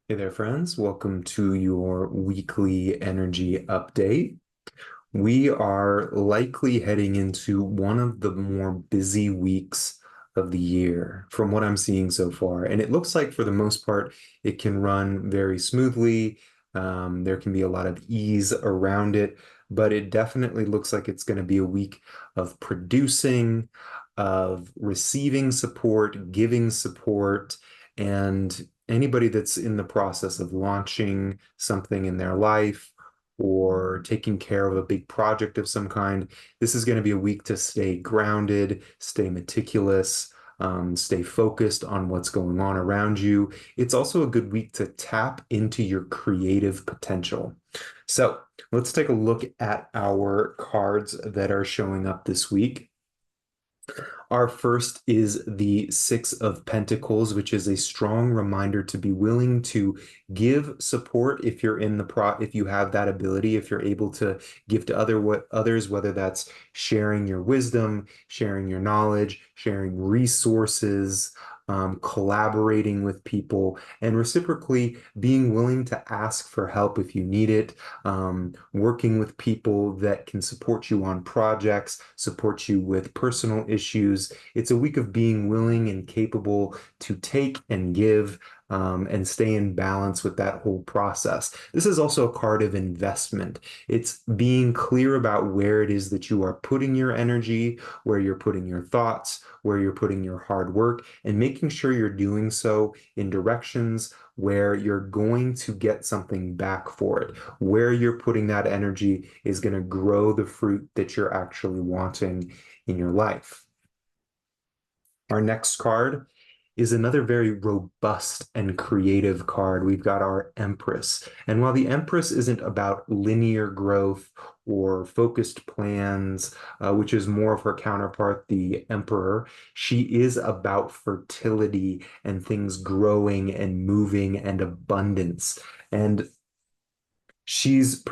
Hey there, friends. Welcome to your weekly energy update. We are likely heading into one of the more busy weeks of the year from what I'm seeing so far. And it looks like, for the most part, it can run very smoothly. There can be a lot of ease around it, but it definitely looks like it's going to be a week of producing, of receiving support, giving support, and anybody that's in the process of launching something in their life or taking care of a big project of some kind, this is going to be a week to stay grounded, stay meticulous, stay focused on what's going on around you. It's also a good week to tap into your creative potential. So let's take a look at our cards that are showing up this week. Our first is the Six of Pentacles, which is a strong reminder to be willing to give support if you're in the if you have that ability, if you're able to give to others, whether that's sharing your wisdom, sharing your knowledge, sharing resources, collaborating with people, and reciprocally being willing to ask for help if you need it, working with people that can support you on projects, support you with personal issues. It's a week of being willing and capable to take and give, and stay in balance with that whole process. This is also a card of investment. It's being clear about where it is that you are putting your energy, where you're putting your thoughts, where you're putting your hard work, and making sure you're doing so in directions where you're going to get something back for it. Where you're putting that energy is going to grow the fruit that you're actually wanting in your life. Our next card is another very robust and creative card. We've got our Empress. And while the Empress isn't about linear growth or focused plans, which is more of her counterpart, the Emperor, she is about fertility and things growing and moving and abundance. And she has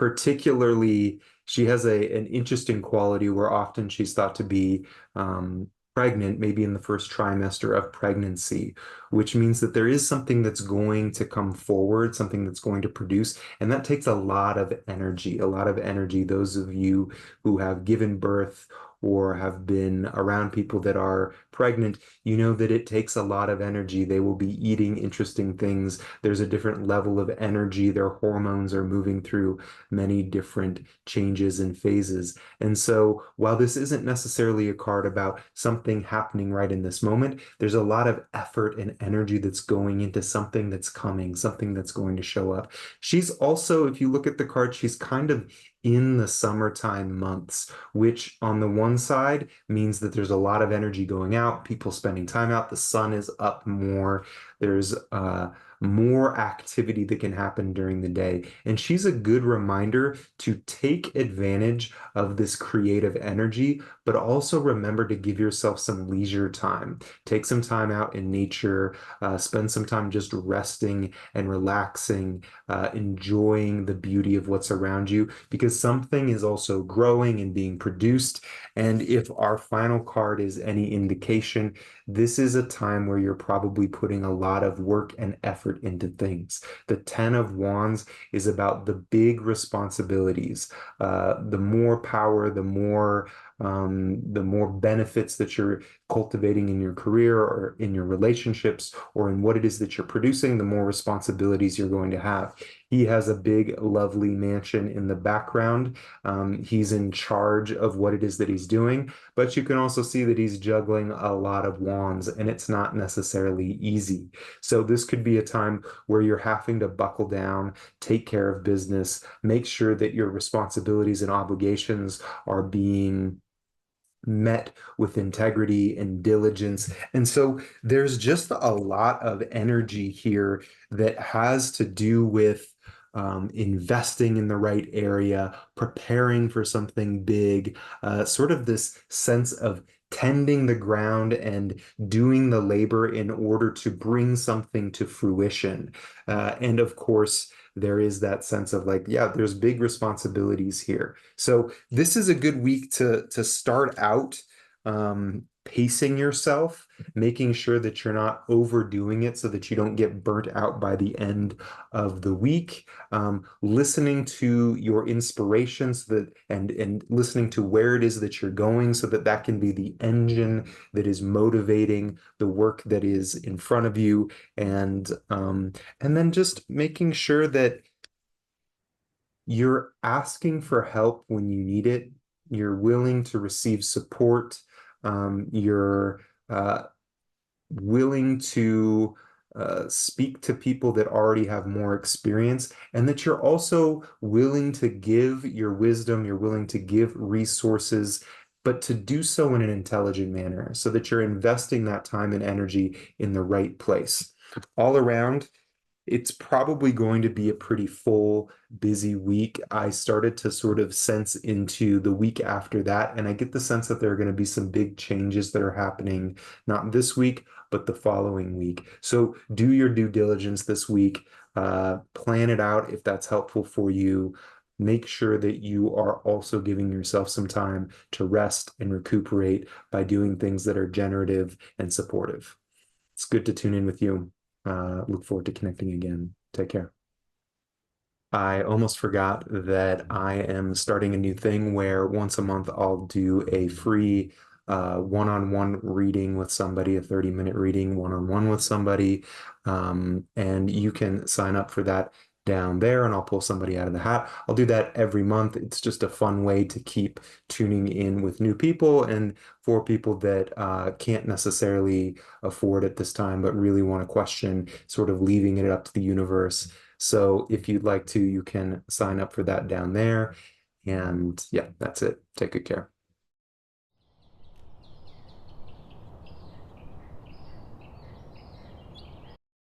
an interesting quality where often she's thought to be pregnant, maybe in the first trimester of pregnancy, which means that there is something that's going to come forward, something that's going to produce, and that takes a lot of energy, a lot of energy. Those of you who have given birth or have been around people that are pregnant, you know that it takes a lot of energy. They will be eating interesting things. There's a different level of energy. Their hormones are moving through many different changes and phases. And so while this isn't necessarily a card about something happening right in this moment, there's a lot of effort and energy that's going into something that's coming, something that's going to show up. She's also, if you look at the card, she's kind of in the summertime months, which on the one side means that there's a lot of energy going out, people spending time out, the sun is up more, there's more activity that can happen during the day. And she's a good reminder to take advantage of this creative energy, but also remember to give yourself some leisure time. Take some time out in nature, spend some time just resting and relaxing, enjoying the beauty of what's around you, because something is also growing and being produced. And if our final card is any indication, this is a time where you're probably putting a lot of work and effort into things. The Ten of Wands is about the big responsibilities. The more power, the more benefits that you're cultivating in your career or in your relationships or in what it is that you're producing, the more responsibilities you're going to have. He has a big, lovely mansion in the background. He's in charge of what it is that he's doing, but you can also see that he's juggling a lot of wands, and it's not necessarily easy. So this could be a time where you're having to buckle down, take care of business, make sure that your responsibilities and obligations are being met with integrity and diligence. And so there's just a lot of energy here that has to do with investing in the right area, preparing for something big, sort of this sense of tending the ground and doing the labor in order to bring something to fruition. And of course, there is that sense of like, yeah, there's big responsibilities here. So this is a good week to start out pacing yourself making sure that you're not overdoing it so that you don't get burnt out by the end of the week. Listening to your inspirations that and listening to where it is that you're going so that that can be the engine that is motivating the work that is in front of you. And then just making sure that you're asking for help when you need it. You're willing to receive support. You're willing to speak to people that already have more experience, and that you're also willing to give your wisdom, you're willing to give resources, but to do so in an intelligent manner so that you're investing that time and energy in the right place. All around, it's probably going to be a pretty full, busy week. I started to sort of sense into the week after that, and I get the sense that there are going to be some big changes that are happening, not this week, but the following week. So do your due diligence this week. Plan it out if that's helpful for you. Make sure that you are also giving yourself some time to rest and recuperate by doing things that are generative and supportive. It's good to tune in with you. Look forward to connecting again. Take care. I almost forgot that I am starting a new thing where once a month I'll do a free one-on-one reading with somebody, a 30-minute reading one-on-one with somebody. And you can sign up for that down there and I'll pull somebody out of the hat. I'll do that every month. It's just a fun way to keep tuning in with new people and for people that can't necessarily afford at this time, but really want to question, sort of leaving it up to the universe. So if you'd like to, you can sign up for that down there. And yeah, that's it. Take good care.